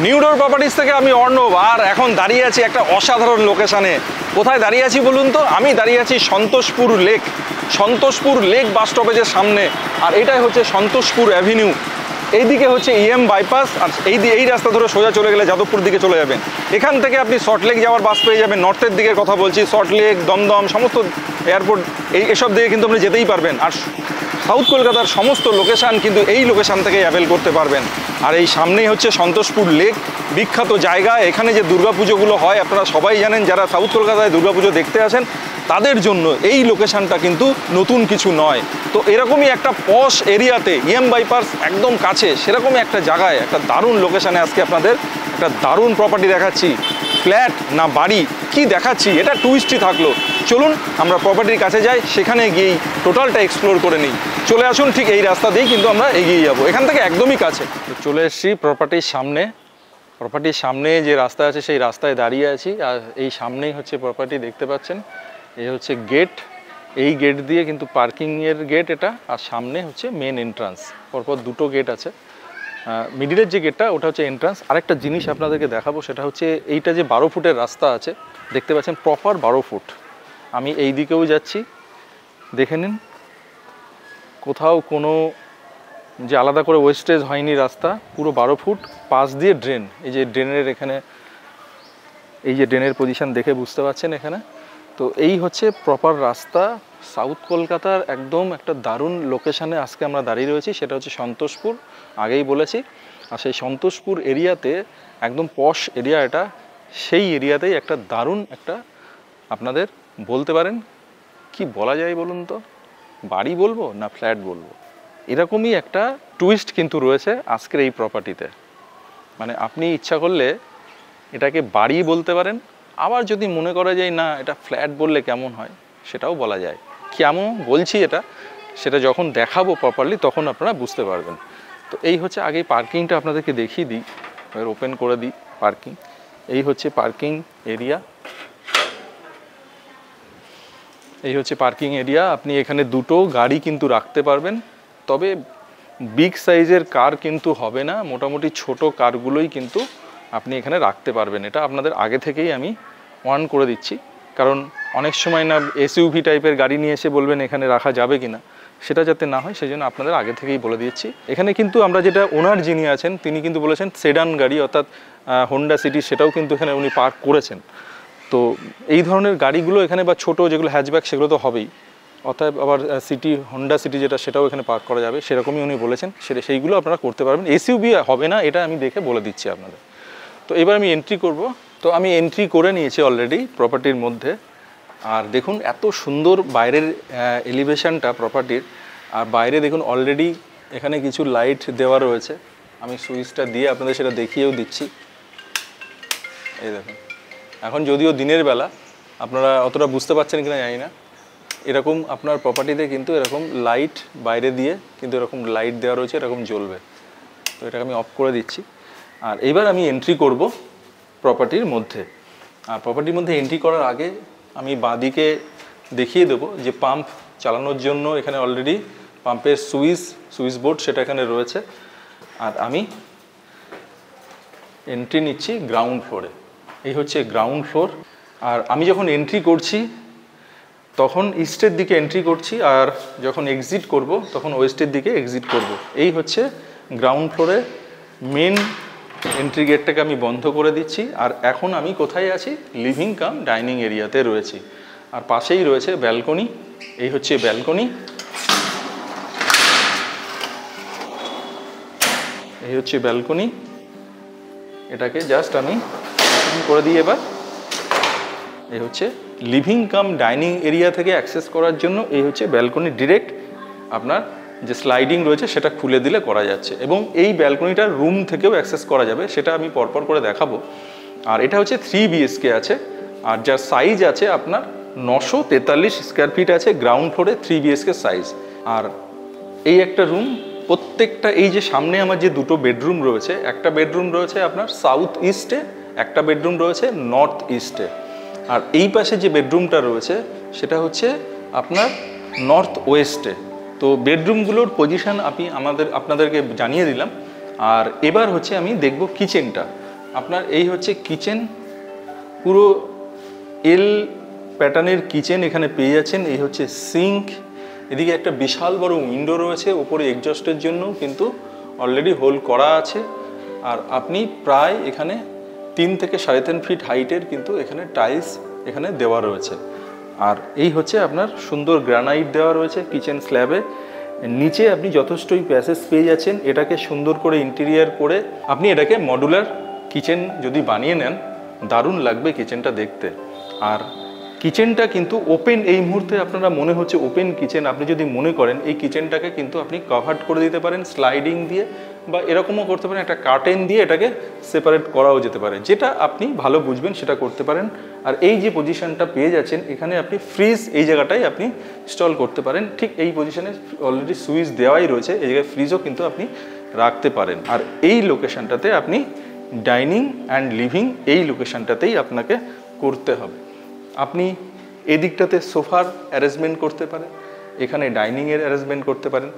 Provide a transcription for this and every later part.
নিউডোর properties থেকে আমি অর্ণব, আর এখন দাঁড়িয়ে আছি একটা অসাধারণ লোকেশানে। কোথায় দাঁড়িয়ে আছি বলুন তো? আমি দাঁড়িয়ে আছি সন্তোষপুর লেক বাস স্টপেজের সামনে। আর এটাই হচ্ছে সন্তোষপুর অ্যাভিনিউ। এইদিকে হচ্ছে ইএম বাইপাস, আর এই রাস্তা ধরে সোজা চলে গেলে যাদবপুর দিকে চলে যাবেন। এখান থেকে আপনি সল্টলেক যাওয়ার বাস পেয়ে যাবেন। নর্থের দিকের কথা বলছি, সল্টলেক, দমদম, সমস্ত এয়ারপোর্ট এসব দিকে কিন্তু আপনি যেতেই পারবেন। আর সাউথ কলকাতার সমস্ত লোকেশান কিন্তু এই লোকেশান থেকে অ্যাভেল করতে পারবেন। আর এই সামনেই হচ্ছে সন্তোষপুর লেক, বিখ্যাত জায়গা। এখানে যে দুর্গাপুজোগুলো হয় আপনারা সবাই জানেন, যারা সাউথ কলকাতায় দুর্গাপুজো দেখতে আসেন তাদের জন্য এই লোকেশানটা কিন্তু নতুন কিছু নয়। তো এরকমই একটা পশ এরিয়াতে, ইএম বাইপাস একদম কাছে, সেরকমই একটা জায়গায় একটা দারুণ লোকেশানে আজকে আপনাদের একটা দারুণ প্রপার্টি দেখাচ্ছি। ফ্ল্যাট না বাড়ি কি দেখাচ্ছি, এটা টুইস্টই থাকলো। চলুন আমরা প্রপার্টির কাছে যাই, সেখানে গিয়েই টোটালটা এক্সপ্লোর করে নিই। চলে আসুন, ঠিক এই রাস্তা দিয়েই কিন্তু আমরা এগিয়ে যাব, এখান থেকে একদমই কাছে। তো চলে এসেছি প্রপার্টির সামনে যে রাস্তা আছে সেই রাস্তায় দাঁড়িয়ে আছি। আর এই সামনেই হচ্ছে প্রপার্টি, দেখতে পাচ্ছেন। এই হচ্ছে গেট, এই গেট দিয়ে কিন্তু পার্কিংয়ের গেট এটা, আর সামনে হচ্ছে মেন এন্ট্রান্স। পরপর দুটো গেট আছে। মিডিলের যে গেটটা ওটা হচ্ছে এন্ট্রান্স। আরেকটা জিনিস আপনাদেরকে দেখাবো, সেটা হচ্ছে এইটা যে 12 ফুটের রাস্তা আছে, দেখতে পাচ্ছেন, প্রপার 12 ফুট। আমি এই দিকেও যাচ্ছি, দেখে নিন, কোথাও কোনো যে আলাদা করে ওয়েস্টেজ হয়নি রাস্তা, পুরো 12 ফুট। পাশ দিয়ে ড্রেন, এই যে ড্রেনের এখানে, এই যে ড্রেনের পজিশন দেখে বুঝতে পারছেন এখানে। তো এই হচ্ছে প্রপার রাস্তা। সাউথ কলকাতার একদম একটা দারুণ লোকেশানে আজকে আমরা দাঁড়িয়ে রয়েছি, সেটা হচ্ছে সন্তোষপুর, আগেই বলেছি। আর সেই সন্তোষপুর এরিয়াতে একদম পশ এরিয়া এটা, সেই এরিয়াতেই একটা দারুণ একটা, আপনাদের বলতে পারেন কি বলা যায় বলুন তো, বাড়ি বলবো না ফ্ল্যাট বলবো, এরকমই একটা টুইস্ট কিন্তু রয়েছে আজকের এই প্রপার্টিতে। মানে আপনি ইচ্ছা করলে এটাকে বাড়ি বলতে পারেন, আবার যদি মনে করা যায় না এটা ফ্ল্যাট বললে কেমন হয়, সেটাও বলা যায়। কেমন বলছি এটা, সেটা যখন দেখাবো প্রপারলি তখন আপনারা বুঝতে পারবেন। তো এই হচ্ছে, আগে পার্কিংটা আপনাদেরকে দেখিয়ে দিই, এবার ওপেন করে দিই পার্কিং। এই হচ্ছে পার্কিং এরিয়া, আপনি এখানে দুটো গাড়ি কিন্তু রাখতে পারবেন। তবে বিগ সাইজের কার কিন্তু হবে না, মোটামুটি ছোট কারগুলোই কিন্তু আপনি এখানে রাখতে পারবেন। এটা আপনাদের আগে থেকেই আমি ওয়ার্ন করে দিচ্ছি, কারণ অনেক সময় না এসইউভি টাইপের গাড়ি নিয়ে এসে বলবেন এখানে রাখা যাবে কিনা, সেটা যাতে না হয় সেই জন্য আপনাদের আগে থেকেই বলে দিচ্ছি। এখানে কিন্তু আমরা যেটা, ওনার যিনি আছেন তিনি কিন্তু বলেছেন সেডান গাড়ি, অর্থাৎ হোন্ডা সিটি, সেটাও কিন্তু এখানে উনি পার্ক করেছেন। তো এই ধরনের গাড়িগুলো এখানে, বা ছোটো যেগুলো হ্যাচব্যাক সেগুলো তো হবেই, অর্থাৎ আবার সিটি, হোন্ডা সিটি যেটা, সেটাও এখানে পার্ক করা যাবে, সেরকমই উনি বলেছেন। সেইগুলো আপনারা করতে পারবেন। এসইউভি হবে না, এটা আমি দেখে বলে দিচ্ছি আপনাদের। তো এবার আমি এন্ট্রি করব। তো আমি এন্ট্রি করে নিয়েছি অলরেডি প্রপার্টির মধ্যে। আর দেখুন এত সুন্দর বাইরের এলিভেশনটা প্রপার্টির। আর বাইরে দেখুন অলরেডি এখানে কিছু লাইট দেওয়া রয়েছে, আমি সুইচটা দিয়ে আপনাদের সেটা দেখিয়েও দিচ্ছি। এই দেখুন, এখন যদিও দিনের বেলা, আপনারা অতটা বুঝতে পারছেন কিনা জানি না, এরকম আপনার প্রপার্টিতে কিন্তু এরকম লাইট বাইরে দিয়ে কিন্তু এরকম লাইট দেওয়া রয়েছে, এরকম জ্বলবে। তো এটাকে আমি অফ করে দিচ্ছি। আর এবার আমি এন্ট্রি করব প্রপার্টির মধ্যে। আর প্রপার্টির মধ্যে এন্ট্রি করার আগে আমি বাঁদিকে দেখিয়ে দেবো যে পাম্প চালানোর জন্য এখানে অলরেডি পাম্পের সুইচ বোর্ড সেটা এখানে রয়েছে। আর আমি এন্ট্রি নিচ্ছি গ্রাউন্ড ফ্লোরে। এই হচ্ছে গ্রাউন্ড ফ্লোর। আর আমি যখন এন্ট্রি করছি তখন ইস্টের দিকে এন্ট্রি করছি, আর যখন এক্সিট করব তখন ওয়েস্টের দিকে এক্সিট করব। এই হচ্ছে গ্রাউন্ড ফ্লোরে মেন এন্ট্রি গেটটাকে আমি বন্ধ করে দিচ্ছি। আর এখন আমি কোথায় আছি? লিভিং কাম ডাইনিং এরিয়াতে রয়েছি। আর পাশেই রয়েছে ব্যালকনি। এই হচ্ছে ব্যালকনি, এই হচ্ছে ব্যালকনি। এটাকে জাস্ট আমি ওপেন করে দিই এবার। এই হচ্ছে লিভিং কাম ডাইনিং এরিয়া থেকে অ্যাক্সেস করার জন্য এই হচ্ছে ব্যালকনি। ডিরেক্ট আপনার যে স্লাইডিং রয়েছে সেটা খুলে দিলে করা যাচ্ছে, এবং এই ব্যালকনিটার রুম থেকেও অ্যাক্সেস করা যাবে, সেটা আমি পরপর করে দেখাবো। আর এটা হচ্ছে 3 BHK আছে, আর যার সাইজ আছে আপনার 943 স্কোয়ার ফিট আছে গ্রাউন্ড ফ্লোরে 3 BHK সাইজ। আর এই একটা রুম, প্রত্যেকটা এই যে সামনে আমার যে দুটো বেডরুম রয়েছে, একটা বেডরুম রয়েছে আপনার সাউথ ইস্টে, একটা বেডরুম রয়েছে নর্থ ইস্টে। আর এই পাশে যে বেডরুমটা রয়েছে সেটা হচ্ছে আপনার নর্থ ওয়েস্টে। তো বেডরুমগুলোর পজিশন আপনাদেরকে জানিয়ে দিলাম। আর এবার হচ্ছে আমি দেখব কিচেনটা। আপনার এই হচ্ছে কিচেন, পুরো এল প্যাটার্নের কিচেন এখানে পেয়ে যাচ্ছেন। এই হচ্ছে সিঙ্ক, এদিকে একটা বিশাল বড় উইন্ডো রয়েছে, ওপরে এক্সজস্টের জন্য কিন্তু অলরেডি হোল করা আছে। আর আপনি প্রায় এখানে 3 থেকে 3.5 ফিট হাইটের কিন্তু এখানে টাইলস এখানে দেওয়া রয়েছে। আর এই হচ্ছে আপনার সুন্দর গ্রানাইট দেওয়া রয়েছে কিচেন স্ল্যাবে। নিচে আপনি যথেষ্টই প্যাসেজ পেয়ে যাচ্ছেন। এটাকে সুন্দর করে ইন্টেরিয়ার করে আপনি এটাকে মডুলার কিচেন যদি বানিয়ে নেন, দারুণ লাগবে কিচেনটা দেখতে। আর কিচেনটা কিন্তু ওপেন, এই মুহূর্তে আপনারা মনে হচ্ছে ওপেন কিচেন, আপনি যদি মনে করেন এই কিচেনটাকে কিন্তু আপনি কভার্ড করে দিতে পারেন স্লাইডিং দিয়ে, বা এরকমও করতে পারেন একটা কার্টেন দিয়ে এটাকে সেপারেট করাও যেতে পারে, যেটা আপনি ভালো বুঝবেন সেটা করতে পারেন। আর এই যে পজিশনটা পেয়ে যাচ্ছেন, এখানে আপনি ফ্রিজ এই জায়গাটাই আপনি ইনস্টল করতে পারেন। ঠিক এই পজিশনে অলরেডি সুইচ দেওয়াই রয়েছে, এই জায়গায় ফ্রিজও কিন্তু আপনি রাখতে পারেন। আর এই লোকেশনটাতে আপনি ডাইনিং অ্যান্ড লিভিং এই লোকেশনটাতেই আপনাকে করতে হবে। আপনি এদিকটাতে সোফার অ্যারেঞ্জমেন্ট করতে পারেন, এখানে ডাইনিংয়ের অ্যারেঞ্জমেন্ট করতে পারেন,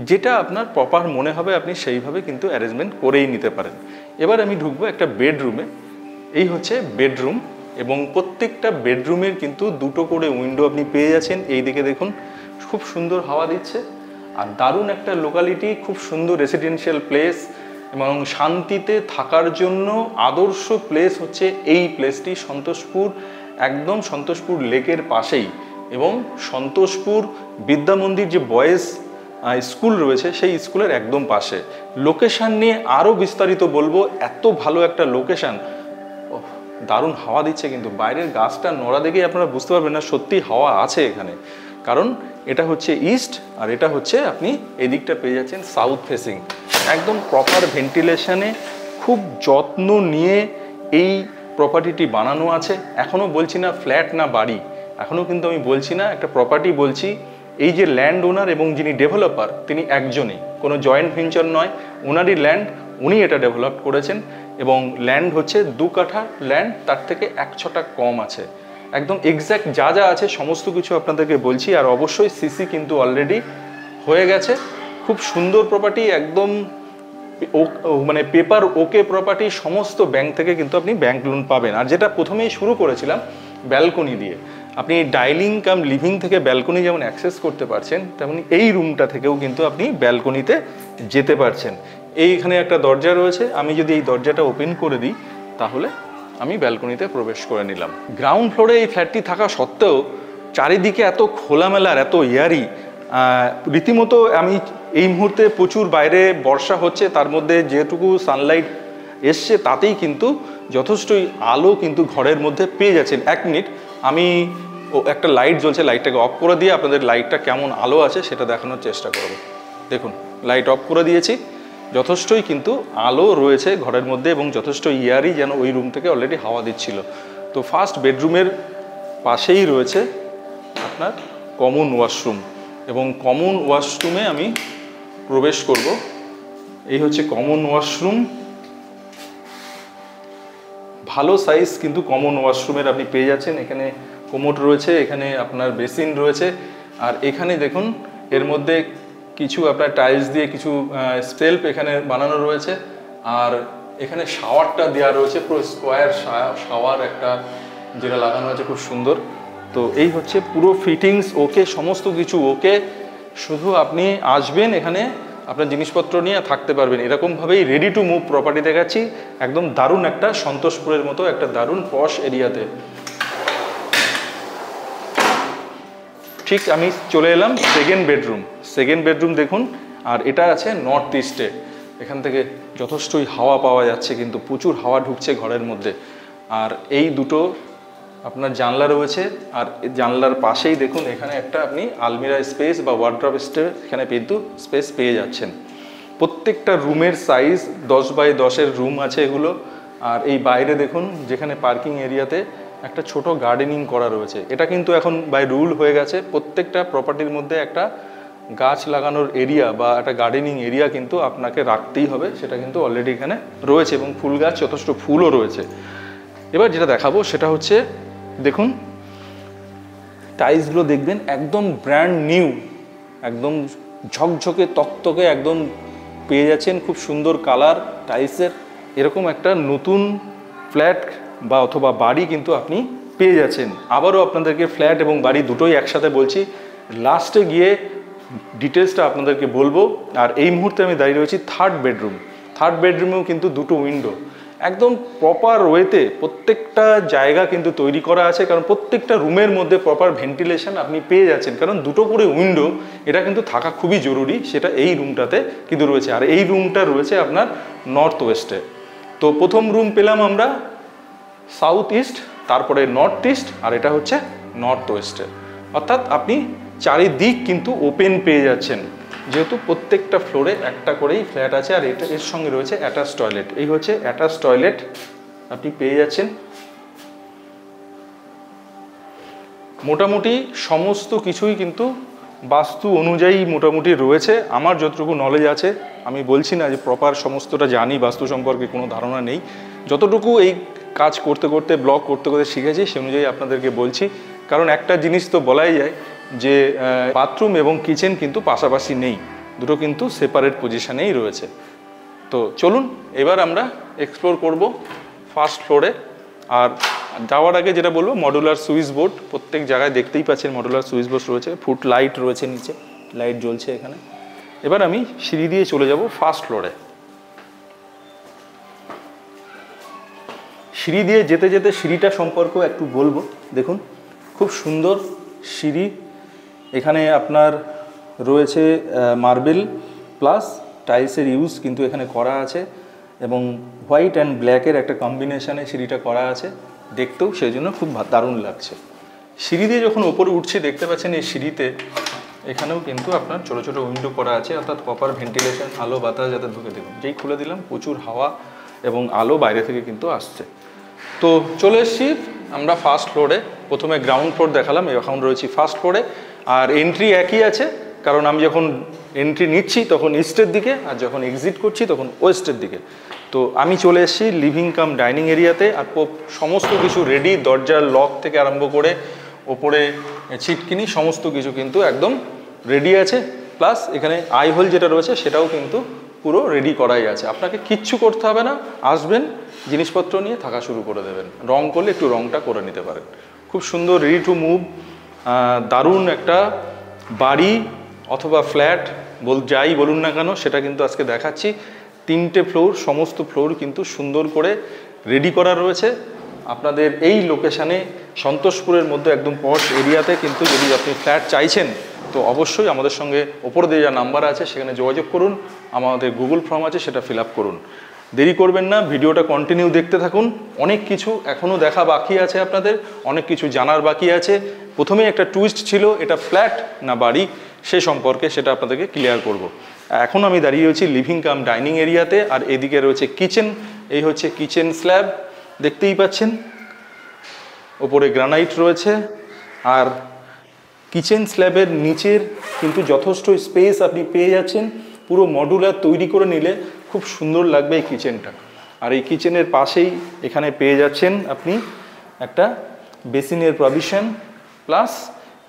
যেটা আপনার প্রপার মনে হবে আপনি সেইভাবে কিন্তু অ্যারেঞ্জমেন্ট করেই নিতে পারেন। এবার আমি ঢুকবো একটা বেডরুমে। এই হচ্ছে বেডরুম, এবং প্রত্যেকটা বেডরুমের কিন্তু 2টো করে উইন্ডো আপনি পেয়ে যাচ্ছেন। এই দিকে দেখুন খুব সুন্দর হাওয়া দিচ্ছে, আর দারুণ একটা লোকালিটি, খুব সুন্দর রেসিডেন্সিয়াল প্লেস এবং শান্তিতে থাকার জন্য আদর্শ প্লেস হচ্ছে এই প্লেসটি। সন্তোষপুর, একদম সন্তোষপুর লেকের পাশেই, এবং সন্তোষপুর বিদ্যা মন্দির যে বয়েজ স্কুল রয়েছে সেই স্কুলের একদম পাশে। লোকেশান নিয়ে আরও বিস্তারিত বলবো, এত ভালো একটা লোকেশান। দারুণ হাওয়া দিচ্ছে, কিন্তু বাইরের গাছটা নড়া দেখেই আপনারা বুঝতে পারবেন না সত্যি হাওয়া আছে এখানে, কারণ এটা হচ্ছে ইস্ট আর এটা হচ্ছে আপনি এই দিকটা পেয়ে যাচ্ছেন সাউথ ফেসিং। একদম প্রপার ভেন্টিলেশনে খুব যত্ন নিয়ে এই প্রপার্টিটি বানানো আছে। এখনও বলছি না ফ্ল্যাট না বাড়ি, এখনও কিন্তু আমি বলছি না, একটা প্রপার্টি বলছি। এই যে ল্যান্ড ওনার এবং যিনি ডেভেলপার তিনি একজনই, কোনো জয়েন্ট ভেঞ্চার নয়, ওনারই ল্যান্ড, উনি এটা ডেভেলপ করেছেন। এবং ল্যান্ড হচ্ছে 2 কাঠা ল্যান্ড, তার থেকে 1 ছটা কম আছে। একদম এক্স্যাক্ট যা যা আছে সমস্ত কিছু আপনাদেরকে বলছি। আর অবশ্যই সিসি কিন্তু অলরেডি হয়ে গেছে। খুব সুন্দর প্রপার্টি, একদম মানে পেপার ওকে প্রপার্টি। সমস্ত ব্যাংক থেকে কিন্তু আপনি ব্যাংক লোন পাবেন। আর যেটা প্রথমেই শুরু করেছিলাম ব্যালকনি দিয়ে, আপনি ডাইনিং কাম লিভিং থেকে ব্যালকনি যেমন অ্যাক্সেস করতে পারছেন, তেমনি এই রুমটা থেকেও কিন্তু আপনি ব্যালকনিতে যেতে পারছেন। এইখানে একটা দরজা রয়েছে, আমি যদি এই দরজাটা ওপেন করে দিই তাহলে আমি ব্যালকনিতে প্রবেশ করে নিলাম। গ্রাউন্ড ফ্লোরে এই ফ্ল্যাটটি থাকা সত্ত্বেও চারিদিকে এত খোলামেলার, এত এয়ারি, রীতিমতো আমি এই মুহূর্তে প্রচুর বাইরে বর্ষা হচ্ছে, তার মধ্যে যেটুকু সানলাইট এসছে তাতেই কিন্তু যথেষ্টই আলো কিন্তু ঘরের মধ্যে পেয়ে যাচ্ছেন। 1 মিনিট, আমি একটা লাইট জ্বলছে, লাইটটাকে অফ করে দিয়ে আপনাদের লাইটটা কেমন আলো আছে সেটা দেখানোর চেষ্টা করব। দেখুন লাইট অফ করে দিয়েছি, যথেষ্টই কিন্তু আলো রয়েছে ঘরের মধ্যে এবং যথেষ্ট ইয়ারি, যেন ওই রুম থেকে অলরেডি হাওয়া দিচ্ছিল। তো ফার্স্ট বেডরুমের পাশেই রয়েছে আপনার কমন ওয়াশরুম, এবং কমন ওয়াশরুমে আমি প্রবেশ করব। এই হচ্ছে কমন ওয়াশরুম, ভালো সাইজ কিন্তু কমন ওয়াশরুমের আপনি পেয়ে যাচ্ছেন। এখানে কোমোড রয়েছে, এখানে আপনার বেসিন রয়েছে, আর এখানে দেখুন এর মধ্যে কিছু আপনার টাইলস দিয়ে কিছু স্টেলফ এখানে বানানো রয়েছে। আর এখানে শাওয়ারটা দেওয়া রয়েছে, পুরো স্কোয়ার শাওয়ার একটা যেটা লাগানো আছে, খুব সুন্দর। তো এই হচ্ছে পুরো ফিটিংস ওকে, সমস্ত কিছু ওকে। শুধু আপনি আসবেন এখানে, আপনার জিনিসপত্র নিয়ে থাকতে পারবেন। এরকমভাবেই রেডি টু মুভ প্রপার্টি দেখাচ্ছি, একদম দারুণ একটা সন্তোষপুরের মতো একটা দারুণ পশ এরিয়াতে। ঠিক আমি চলে এলাম সেকেন্ড বেডরুম দেখুন, আর এটা আছে নর্থ ইস্টে। এখান থেকে যথেষ্টই হাওয়া পাওয়া যাচ্ছে, কিন্তু প্রচুর হাওয়া ঢুকছে ঘরের মধ্যে। আর এই দুটো আপনার জানলা রয়েছে, আর জানলার পাশেই দেখুন এখানে একটা আপনি আলমিরা স্পেস বা ওয়ার্ড্রপ এখানে কিন্তু স্পেস পেয়ে যাচ্ছেন। প্রত্যেকটা রুমের সাইজ 10x10 রুম আছে এগুলো। আর এই বাইরে দেখুন যেখানে পার্কিং এরিয়াতে একটা ছোট গার্ডেনিং করা রয়েছে। এটা কিন্তু এখন বাই রুল হয়ে গেছে, প্রত্যেকটা প্রপার্টির মধ্যে একটা গাছ লাগানোর এরিয়া বা একটা গার্ডেনিং এরিয়া কিন্তু আপনাকে রাখতেই হবে। সেটা কিন্তু অলরেডি এখানে রয়েছে, এবং ফুল গাছ যথেষ্ট ফুলও রয়েছে। এবার যেটা দেখাবো সেটা হচ্ছে দেখুন টাইলসগুলো দেখবেন একদম ব্র্যান্ড নিউ, একদম ঝকঝকে তকতকে একদম পেয়ে যাচ্ছেন। খুব সুন্দর কালার টাইলসের, এরকম একটা নতুন ফ্ল্যাট বা অথবা বাড়ি কিন্তু আপনি পেয়ে যাচ্ছেন। আবারও আপনাদেরকে ফ্ল্যাট এবং বাড়ি দুটোই একসাথে বলছি, লাস্টে গিয়ে ডিটেলসটা আপনাদেরকে বলবো। আর এই মুহূর্তে আমি দাঁড়িয়ে রয়েছি থার্ড বেডরুম। থার্ড বেডরুমেও কিন্তু দুটো উইন্ডো, একদম প্রপার ওয়েতে প্রত্যেকটা জায়গা কিন্তু তৈরি করা আছে, কারণ প্রত্যেকটা রুমের মধ্যে প্রপার ভেন্টিলেশন আপনি পেয়ে যাচ্ছেন, কারণ দুটো করে উইন্ডো এটা কিন্তু থাকা খুবই জরুরি, সেটা এই রুমটাতে কিন্তু রয়েছে। আর এই রুমটা রয়েছে আপনার নর্থ ওয়েস্টে। তো প্রথম রুম পেলাম আমরা সাউথ ইস্ট, তারপরে নর্থ ইস্ট, আর এটা হচ্ছে নর্থ ওয়েস্টে। অর্থাৎ আপনি চারিদিক কিন্তু ওপেন পেয়ে যাচ্ছেন, যেহেতু প্রত্যেকটা ফ্লোরে একটা করেই ফ্ল্যাট আছে। আর এটা এর সঙ্গে রয়েছে অ্যাটাচ টয়লেট। এই হচ্ছে অ্যাটাচ টয়লেট আপনি পেয়ে যাচ্ছেন। মোটামুটি সমস্ত কিছুই কিন্তু বাস্তু অনুযায়ী মোটামুটি রয়েছে। আমার যতটুকু নলেজ আছে, আমি বলছি না যে প্রপার সমস্তটা জানি, বাস্তু সম্পর্কে কোনো ধারণা নেই, যতটুকু এই কাজ করতে করতে ব্লগ করতে করতে শিখেছি সে অনুযায়ী আপনাদেরকে বলছি। কারণ একটা জিনিস তো বলাই যায় যে বাথরুম এবং কিচেন কিন্তু পাশাপাশি নেই, দুটো কিন্তু সেপারেট পজিশনেই রয়েছে। তো চলুন এবার আমরা এক্সপ্লোর করব ফার্স্ট ফ্লোরে। আর যাওয়ার আগে যেটা বলবো, মডুলার সুইচ বোর্ড প্রত্যেক জায়গায় দেখতেই পাচ্ছেন, মডুলার সুইচ বোর্ড রয়েছে, ফুট লাইট রয়েছে, নিচে লাইট জ্বলছে এখানে। এবার আমি সিঁড়ি দিয়ে চলে যাব ফার্স্ট ফ্লোরে। সিঁড়ি দিয়ে যেতে যেতে সিঁড়িটা সম্পর্কেও একটু বলবো। দেখুন খুব সুন্দর সিঁড়ি, এখানে আপনার রয়েছে মার্বেল প্লাস টাইলসের ইউজ কিন্তু এখানে করা আছে, এবং হোয়াইট অ্যান্ড ব্ল্যাকের একটা কম্বিনেশানে সিঁড়িটা করা আছে, দেখতেও সেই জন্য খুব দারুণ লাগছে। সিঁড়ি দিয়ে যখন ওপরে উঠছি দেখতে পাচ্ছেন এই সিঁড়িতে এখানেও কিন্তু আপনার ছোটো ছোটো উইন্ডো করা আছে, অর্থাৎ প্রপার ভেন্টিলেশন, আলো বাতাস যাতে ঢুকে। দেখুন যেই খুলে দিলাম প্রচুর হাওয়া এবং আলো বাইরে থেকে কিন্তু আসছে। তো চলে এসছি আমরা ফার্স্ট ফ্লোরে। প্রথমে গ্রাউন্ড ফ্লোর দেখালাম, এখন রয়েছি ফার্স্ট ফ্লোরে। আর এন্ট্রি একই আছে, কারণ আমি যখন এন্ট্রি নিচ্ছি তখন ইস্টের দিকে, আর যখন এক্সিট করছি তখন ওয়েস্টের দিকে। তো আমি চলে এসেছি লিভিং কাম ডাইনিং এরিয়াতে। আর সমস্ত কিছু রেডি, দরজার লক থেকে আরম্ভ করে ওপরে ছিটকিনি সমস্ত কিছু কিন্তু একদম রেডি আছে। প্লাস এখানে আই হোল যেটা রয়েছে সেটাও কিন্তু পুরো রেডি করাই আছে, আপনাকে কিচ্ছু করতে হবে না, আসবেন জিনিসপত্র নিয়ে থাকা শুরু করে দেবেন। রং করলে একটু রংটা করে নিতে পারেন। খুব সুন্দর রেডি টু মুভ, দারুণ একটা বাড়ি অথবা ফ্ল্যাট যাই বলুন না কেন, সেটা কিন্তু আজকে দেখাচ্ছি। 3টে ফ্লোর, সমস্ত ফ্লোর কিন্তু সুন্দর করে রেডি করা রয়েছে আপনাদের এই লোকেশানে, সন্তোষপুরের মধ্যে একদম পশ এরিয়াতে। কিন্তু যদি আপনি ফ্ল্যাট চাইছেন তো অবশ্যই আমাদের সঙ্গে ওপরে দিয়ে যা নাম্বার আছে সেখানে যোগাযোগ করুন, আমাদের গুগল ফর্ম আছে সেটা ফিল আপ করুন। দেরি করবেন না, ভিডিওটা কন্টিনিউ দেখতে থাকুন। অনেক কিছু এখনও দেখা বাকি আছে, আপনাদের অনেক কিছু জানার বাকি আছে। প্রথমেই একটা টুইস্ট ছিল, এটা ফ্ল্যাট না বাড়ি সে সম্পর্কে, সেটা আপনাদেরকে ক্লিয়ার করব। এখন আমি দাঁড়িয়ে রয়েছি লিভিং কাম ডাইনিং এরিয়াতে, আর এদিকে রয়েছে কিচেন। এই হচ্ছে কিচেন স্ল্যাব, দেখতেই পাচ্ছেন ওপরে গ্রানাইট রয়েছে। আর কিচেন স্ল্যাবের নিচের কিন্তু যথেষ্ট স্পেস আপনি পেয়ে যাচ্ছেন। পুরো মডুলার তৈরি করে নিলে খুব সুন্দর লাগবে এই কিচেনটা। আর এই কিচেনের পাশেই এখানে পেয়ে যাচ্ছেন আপনি একটা বেসিনের প্রভিশন, প্লাস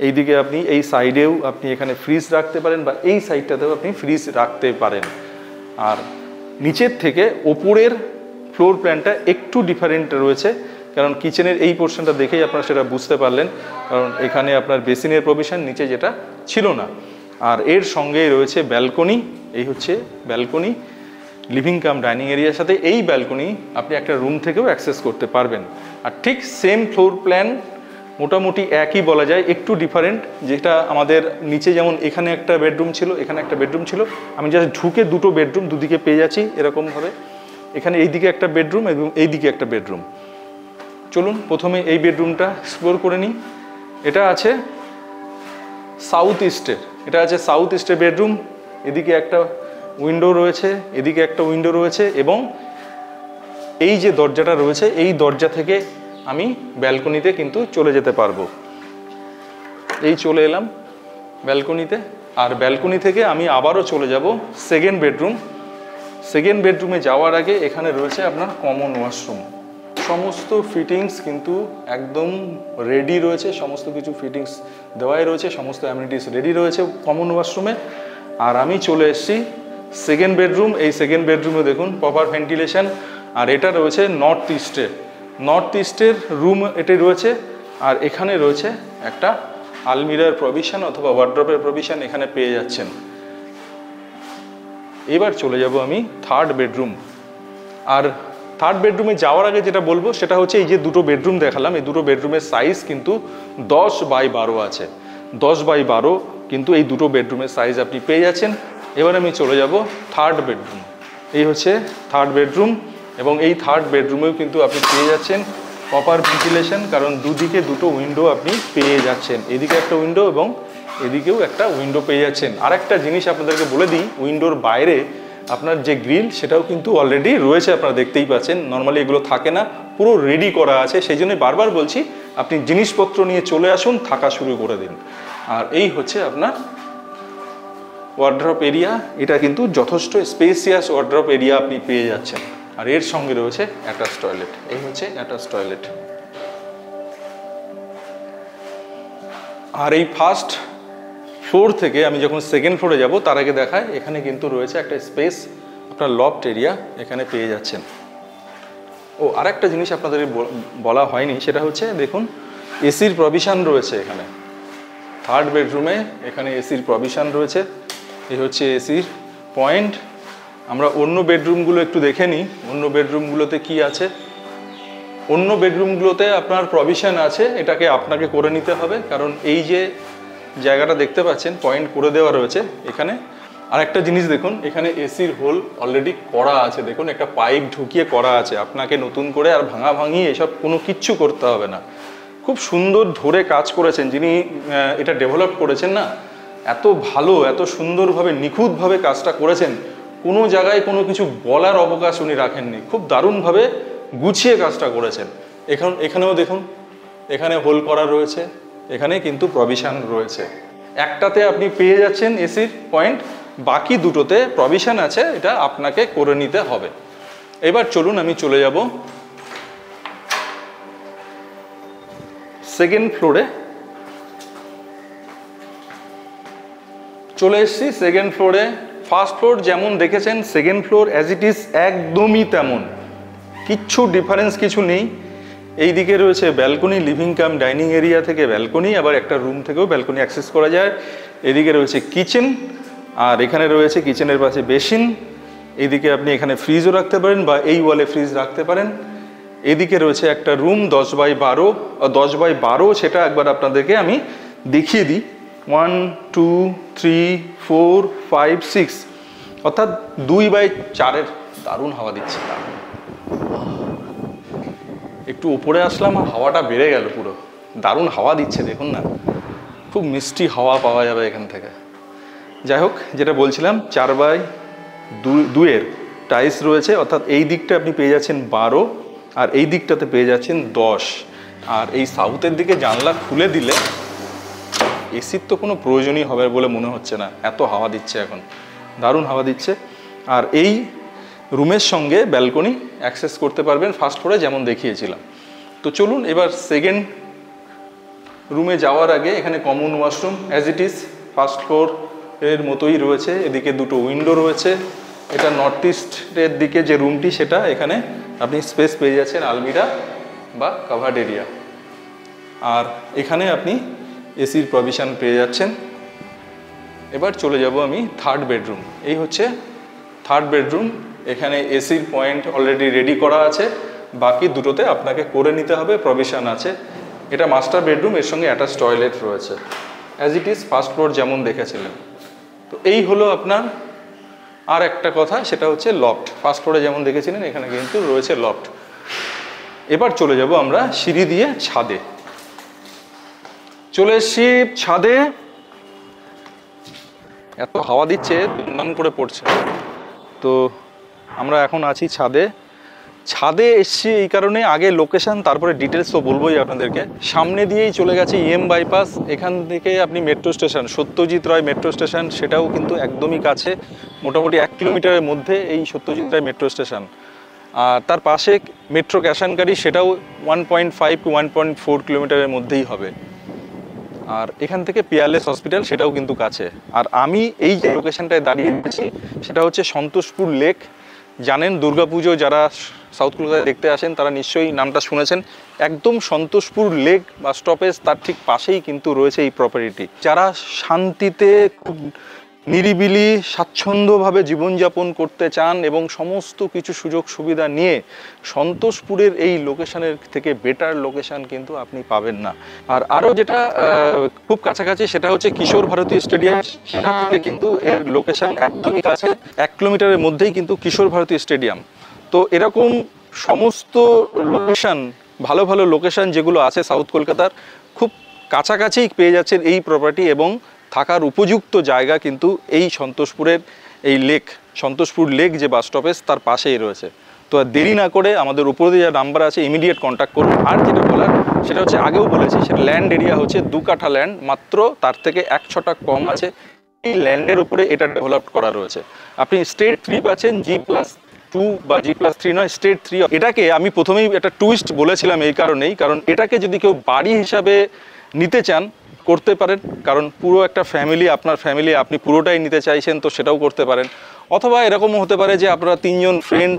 এইদিকে আপনি এই সাইডেও আপনি এখানে ফ্রিজ রাখতে পারেন, বা এই সাইডটাতেও আপনি ফ্রিজ রাখতে পারেন। আর নিচের থেকে ওপরের ফ্লোর প্ল্যানটা একটু ডিফারেন্ট রয়েছে, কারণ কিচেনের এই পোর্শনটা দেখেই আপনারা সেটা বুঝতে পারলেন, কারণ এখানে আপনার বেসিনের প্রভিশন নিচে যেটা ছিল না। আর এর সঙ্গেই রয়েছে ব্যালকনি। এই হচ্ছে ব্যালকনি লিভিং কাম ডাইনিং এরিয়ার সাথে। এই ব্যালকনি আপনি একটা রুম থেকেও অ্যাক্সেস করতে পারবেন। আর ঠিক সেম ফ্লোর প্ল্যান, মোটামুটি একই বলা যায়, একটু ডিফারেন্ট। যেটা আমাদের নিচে যেমন এখানে একটা বেডরুম ছিল, এখানে একটা বেডরুম ছিল, আমি জাস্ট ঢুকে দুটো বেডরুম দুদিকে পেয়ে যাচ্ছি এরকমভাবে। এখানে এইদিকে একটা বেডরুম এবং এইদিকে একটা বেডরুম। চলুন প্রথমে এই বেডরুমটা এক্সপ্লোর করে নিই। এটা আছে সাউথ ইস্টের, এটা আছে সাউথ ইস্টের বেডরুম। এদিকে একটা উইন্ডো রয়েছে, এদিকে একটা উইন্ডো রয়েছে, এবং এই যে দরজাটা রয়েছে এই দরজা থেকে আমি ব্যালকনিতে কিন্তু চলে যেতে পারবো। এই চলে এলাম ব্যালকনিতে। আর ব্যালকনি থেকে আমি আবারও চলে যাব সেকেন্ড বেডরুম। সেকেন্ড বেডরুমে যাওয়ার আগে এখানে রয়েছে আপনার কমন ওয়াশরুম। সমস্ত ফিটিংস কিন্তু একদম রেডি রয়েছে, সমস্ত কিছু ফিটিংস দেওয়াই রয়েছে, সমস্ত অ্যামিনিটিস রেডি রয়েছে কমন ওয়াশরুমে। আর আমি চলে এসেছি সেকেন্ড বেডরুম। এই সেকেন্ড বেডরুমে দেখুন প্রপার ভেন্টিলেশন। আর এটা রয়েছে নর্থ ইস্টে, নর্থ ইস্টের রুম এটি রয়েছে। আর এখানে রয়েছে একটা আলমিরার প্রভিশন অথবা ওয়ার্ড্রপের প্রভিশন এখানে পেয়ে যাচ্ছেন। এবার চলে যাব আমি থার্ড বেডরুম। আর থার্ড বেডরুমে যাওয়ার আগে যেটা বলবো সেটা হচ্ছে এই যে দুটো বেডরুম দেখালাম, এই দুটো বেডরুমের সাইজ কিন্তু 10x12 আছে। 10x12 কিন্তু এই দুটো বেডরুমের সাইজ আপনি পেয়ে যাচ্ছেন। এবার আমি চলে যাব থার্ড বেডরুম। এই হচ্ছে থার্ড বেডরুম এবং এই থার্ড বেডরুমেও কিন্তু আপনি পেয়ে যাচ্ছেন প্রপার ভেন্টিলেশন, কারণ দুদিকে দুটো উইন্ডো আপনি পেয়ে যাচ্ছেন। এদিকে একটা উইন্ডো এবং এদিকেও একটা উইন্ডো পেয়ে যাচ্ছেন। আর একটা জিনিস আপনাদেরকে বলে দিই, উইন্ডোর বাইরে আপনার যে গ্রিল সেটাও কিন্তু অলরেডি রয়েছে, আপনারা দেখতেই পাচ্ছেন। নর্মালি এগুলো থাকে না, পুরো রেডি করা আছে। সেই জন্যই বারবার বলছি আপনি জিনিসপত্র নিয়ে চলে আসুন, থাকা শুরু করে দিন। আর এই হচ্ছে আপনার ওয়ার্ড্রপ এরিয়া। এটা কিন্তু যথেষ্ট স্পেসিয়াস ওয়ার্ড্রপ এরিয়া আপনি পেয়ে যাচ্ছেন। আর এর সঙ্গে রয়েছে অ্যাটাচ টয়লেট। এই হচ্ছে অ্যাটাচ টয়লেট। আর এই ফার্স্ট ফ্লোর থেকে আমি যখন সেকেন্ড ফ্লোরে যাব তার আগে দেখায় এখানে কিন্তু রয়েছে একটা স্পেস, আপনার লফট এরিয়া এখানে পেয়ে যাচ্ছেন। ও আর একটা জিনিস আপনাদের বলা হয়নি, সেটা হচ্ছে দেখুন এসির প্রভিশন রয়েছে এখানে। থার্ড বেডরুমে এখানে এসির প্রভিশন রয়েছে। এই হচ্ছে এসির পয়েন্ট। আমরা অন্য বেডরুমগুলো একটু দেখে নিই, অন্য বেডরুমগুলোতে কি আছে। অন্য বেডরুমগুলোতে আপনার প্রভিশন আছে, এটাকে আপনাকে করে নিতে হবে, কারণ এই যে জায়গাটা দেখতে পাচ্ছেন পয়েন্ট করে দেওয়া রয়েছে এখানে। আর একটা জিনিস দেখুন, এখানে এসির হোল অলরেডি করা আছে, দেখুন একটা পাইপ ঢুকিয়ে করা আছে। আপনাকে নতুন করে আর ভাঙাভাঙি এসব কোনো কিচ্ছু করতে হবে না। খুব সুন্দর ধরে কাজ করেছেন যিনি এটা ডেভেলপ করেছেন না, এত ভালো এত সুন্দরভাবে নিখুঁতভাবে কাজটা করেছেন। কোনো জায়গায় কোনো কিছু বলার অবকাশ উনি রাখেননি, খুব দারুণভাবে গুছিয়ে কাজটা করেছেন। এখানেও দেখুন এখানে হোল করা রয়েছে, এখানে কিন্তু প্রভিশন রয়েছে। একটাতে আপনি পেয়ে যাচ্ছেন এসির পয়েন্ট, বাকি দুটোতে প্রভিশন আছে, এটা আপনাকে করে নিতে হবে। এবার চলুন আমি চলে যাব সেকেন্ড ফ্লোরে। চলে এসেছি সেকেন্ড ফ্লোরে। ফার্স্ট ফ্লোর যেমন দেখেছেন second floor as it is একদমই তেমন, কিচ্ছু ডিফারেন্স কিছু নেই। এই দিকে রয়েছে balcony, living cum dining area থেকে ব্যালকনি, আবার একটা রুম থেকেও ব্যালকনি অ্যাক্সেস করা যায়। এদিকে রয়েছে কিচেন, আর এখানে রয়েছে কিচেনের পাশে বেসিন। এইদিকে আপনি এখানে ফ্রিজও রাখতে পারেন বা এই ওয়ালে ফ্রিজ রাখতে পারেন। এদিকে রয়েছে একটা রুম 10x12, সেটা একবার আপনাদেরকে আমি দেখিয়ে দিই। 1 2 3 4 5 6, অর্থাৎ 2x4। দারুণ হাওয়া দিচ্ছে। একটু উপরে আসলাম আর হাওয়াটা বেড়ে গেল, পুরো দারুণ হাওয়া দিচ্ছে দেখুন না, খুব মিষ্টি হাওয়া পাওয়া যাবে এখান থেকে। যাই হোক, যেটা বলছিলাম 4x2 টাইলস রয়েছে, অর্থাৎ এই দিকটা আপনি পেয়ে যাচ্ছেন 12 আর এই দিকটাতে পেয়ে যাচ্ছেন 10। আর এই সাউথের দিকে জানলা খুলে দিলে এসির তো কোনো প্রয়োজনই হবে বলে মনে হচ্ছে না, এত হাওয়া দিচ্ছে এখন, দারুণ হাওয়া দিচ্ছে। আর এই রুমের সঙ্গে ব্যালকনি অ্যাক্সেস করতে পারবেন ফার্স্ট ফ্লোরে যেমন দেখিয়েছিলাম। তো চলুন এবার সেকেন্ড রুমে যাওয়ার আগে এখানে common washroom as it is first floor এর মতোই রয়েছে। এদিকে দুটো উইন্ডো রয়েছে। এটা নর্থ ইস্টের দিকে যে রুমটি সেটা, এখানে আপনি স্পেস পেয়ে যাচ্ছেন আলমিরা বা কাভার্ড এরিয়া। আর এখানে আপনি এসির প্রভিশন পেয়ে যাচ্ছেন। এবার চলে যাব আমি থার্ড বেডরুম। এই হচ্ছে থার্ড বেডরুম। এখানে এসির পয়েন্ট অলরেডি রেডি করা আছে, বাকি দুটোতে আপনাকে করে নিতে হবে, প্রভিশন আছে। এটা মাস্টার বেডরুম, এর সঙ্গে অ্যাটাচ টয়লেট রয়েছে as it is first floor যেমন দেখেছিলেন। তো এই হলো আপনার। আর একটা কথা, সেটা হচ্ছে লফট। ফার্স্ট ফ্লোরে যেমন দেখেছিলেন এখানে কিন্তু রয়েছে লফট। এবার চলে যাব আমরা সিঁড়ি দিয়ে ছাদে। চলে এসছি ছাদে। এত হাওয়া দিচ্ছে দুমদাম করে পড়ছে। তো আমরা এখন আছি ছাদে। ছাদে এসছি এই কারণে, আগে লোকেশন তারপরে ডিটেলস তো বলবোই আপনাদেরকে। সামনে দিয়েই চলে গেছে EM বাইপাস, এখান থেকে আপনি metro station Satyajit Ray metro station, সেটাও কিন্তু একদমই কাছে, মোটামুটি 1 কিলোমিটারের মধ্যে এই সত্যজিৎ রায় মেট্রো স্টেশন। আর তার পাশে মেট্রো ক্যাশ অ্যান্ড ক্যারি, সেটাও 1.5 to 1.4 কিলোমিটারের মধ্যেই হবে। আর এখান থেকে পিয়ারলেস হসপিটাল, সেটাও কিন্তু কাছে। আর আমি এই যে লোকেশনটায় দাঁড়িয়ে আছি সেটা হচ্ছে সন্তোষপুর লেক, জানেন দুর্গাপুজো যারা সাউথ কলকাতায় দেখতে আসেন তারা নিশ্চয়ই নামটা শুনেছেন। একদম সন্তোষপুর লেক বাস স্টপেজ তার ঠিক পাশেই কিন্তু রয়েছে এই প্রপার্টিটি। যারা শান্তিতে খুব নিরিবিলি স্বাচ্ছন্দ্যভাবে জীবনযাপন করতে চান এবং সমস্ত কিছু সুযোগ সুবিধা নিয়ে, সন্তোষপুরের এই লোকেশনের থেকে বেটার লোকেশন কিন্তু আপনি পাবেন না। আর আরও যেটা খুব কাছাকাছি সেটা হচ্ছে কিশোর ভারতী স্টেডিয়াম। সেখান থেকে কিন্তু এর লোকেশন একদমই কাছে, 1 কিলোমিটারের মধ্যেই কিন্তু কিশোর ভারতী স্টেডিয়াম। তো এরকম সমস্ত লোকেশন, ভালো ভালো লোকেশন যেগুলো আছে সাউথ কলকাতার, খুব কাছাকাছি পেয়ে যাচ্ছেন এই প্রপার্টি, এবং থাকার উপযুক্ত জায়গা কিন্তু এই সন্তোষপুরের এই লেক, সন্তোষপুর লেক যে বাস স্টপেজ তার পাশেই রয়েছে। তো আর দেরি না করে আমাদের উপরে যে নাম্বার আছে ইমিডিয়েট কন্ট্যাক্ট করুন। আর যেটা বলার সেটা হচ্ছে, আগেও বলেছি, সেটা ল্যান্ড এরিয়া হচ্ছে 2 কাঠা ল্যান্ড, মাত্র তার থেকে 1 ছটা কম আছে। এই ল্যান্ডের উপরে এটা ডেভেলপ করা রয়েছে। আপনি স্টেট 3 পাচ্ছেন, G+2 বা G+3 নয়, স্টেট 3। এটাকে আমি প্রথমেই একটা টুইস্ট বলেছিলাম এই কারণেই, কারণ এটাকে যদি কেউ বাড়ি হিসাবে নিতে চান করতে পারেন, কারণ পুরো একটা ফ্যামিলি, আপনার ফ্যামিলি আপনি পুরোটাই নিতে চাইছেন তো সেটাও করতে পারেন। অথবা এরকমও হতে পারে যে আপনারা 3 জন ফ্রেন্ড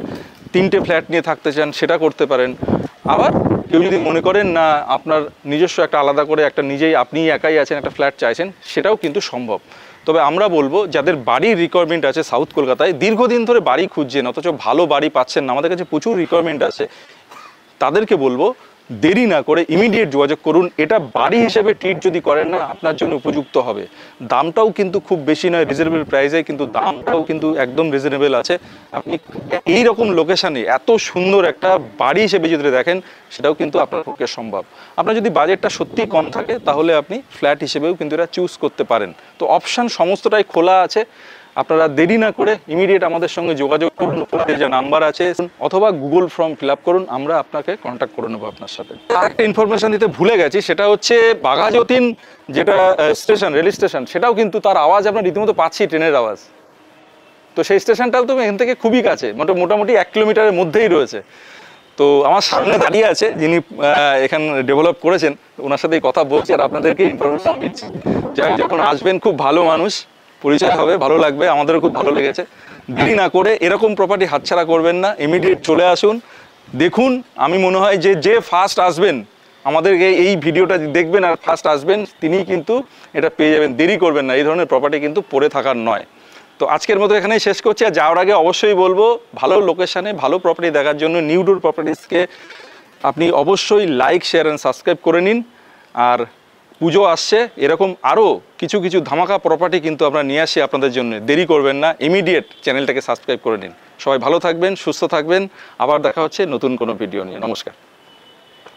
3টে ফ্ল্যাট নিয়ে থাকতে চান, সেটা করতে পারেন। আবার কেউ যদি মনে করেন না আপনার নিজস্ব একটা আলাদা করে একটা আপনি একাই আছেন একটা ফ্ল্যাট চাইছেন, সেটাও কিন্তু সম্ভব। তবে আমরা বলবো যাদের বাড়ির রিকোয়ারমেন্ট আছে সাউথ কলকাতায়, দীর্ঘদিন ধরে বাড়ি খুঁজছেন অথচ ভালো বাড়ি পাচ্ছেন না, আমাদের কাছে প্রচুর রিকোয়ারমেন্ট আছে, তাদেরকে বলবো দেরি না করে ইমিডিয়েট যোগাযোগ করুন। এটা বাড়ি হিসেবে ট্রিট যদি করেন না, আপনার জন্য উপযুক্ত হবে। দামটাও কিন্তু খুব বেশি নয়, রিজনেবল প্রাইসে, কিন্তু দামটাও কিন্তু একদম রিজনেবল আছে। আপনি এই রকম লোকেশানে এত সুন্দর একটা বাড়ি হিসেবে যদি দেখেন, সেটাও কিন্তু আপনার পক্ষে সম্ভব। আপনার যদি বাজেটটা সত্যিই কম থাকে তাহলে আপনি ফ্ল্যাট হিসেবেও কিন্তু এটা চুজ করতে পারেন। তো অপশান সমস্তটাই খোলা আছে। আপনারা দেরি না করে ইমিডিয়েট আমাদের সঙ্গে যোগাযোগ করুন, উপরে যে নাম্বার আছে, অথবা গুগল ফর্ম ফিল আপ করুন, আমরা আপনাকে কন্ট্যাক্ট করে নেবো আপনার সাথে। আরেকটা ইনফরমেশন দিতে ভুলে গেছি, সেটা হচ্ছে বাঘাযতীন যেটা স্টেশন, রেল স্টেশন, সেটাও কিন্তু তার আওয়াজ আমরা রীতিমতো পাচ্ছি, ট্রেনের আওয়াজ। তো সেই স্টেশনটাও তো এখান থেকে খুবই কাছে, মোটামুটি 1 কিলোমিটারের মধ্যেই রয়েছে। তো আমার সামনে দাঁড়িয়ে আছে যিনি এখানে ডেভেলপ করেছেন, ওনার সাথেই কথা বলছি আর আপনাদেরকে ইনফরমেশন দিচ্ছি। যাই, যখন আসবেন খুব ভালো মানুষ, পরিচয় হবে, ভালো লাগবে, আমাদেরও খুব ভালো লেগেছে। দেরি না করে এরকম প্রপার্টি হাতছাড়া করবেন না, ইমিডিয়েট চলে আসুন, দেখুন। আমি মনে হয় যে ফার্স্ট আসবেন, আমাদেরকে এই ভিডিওটা দেখবেন আর ফার্স্ট আসবেন, তিনিই কিন্তু এটা পেয়ে যাবেন। দেরি করবেন না, এই ধরনের প্রপার্টি কিন্তু পড়ে থাকার নয়। তো আজকের মতো এখানেই শেষ করছি। আর যাওয়ার আগে অবশ্যই বলবো, ভালো লোকেশানে ভালো প্রপার্টি দেখার জন্য নিউডোর প্রপার্টিসকে আপনি অবশ্যই লাইক, শেয়ার অ্যান্ড সাবস্ক্রাইব করে নিন। আর পুজো আসছে, এরকম আরও কিছু ধামাকা প্রপার্টি কিন্তু আমরা নিয়ে আসি আপনাদের জন্য। দেরি করবেন না, ইমিডিয়েট চ্যানেলটাকে সাবস্ক্রাইব করে নিন। সবাই ভালো থাকবেন, সুস্থ থাকবেন। আবার দেখা হচ্ছে নতুন কোনো ভিডিও নিয়ে। নমস্কার।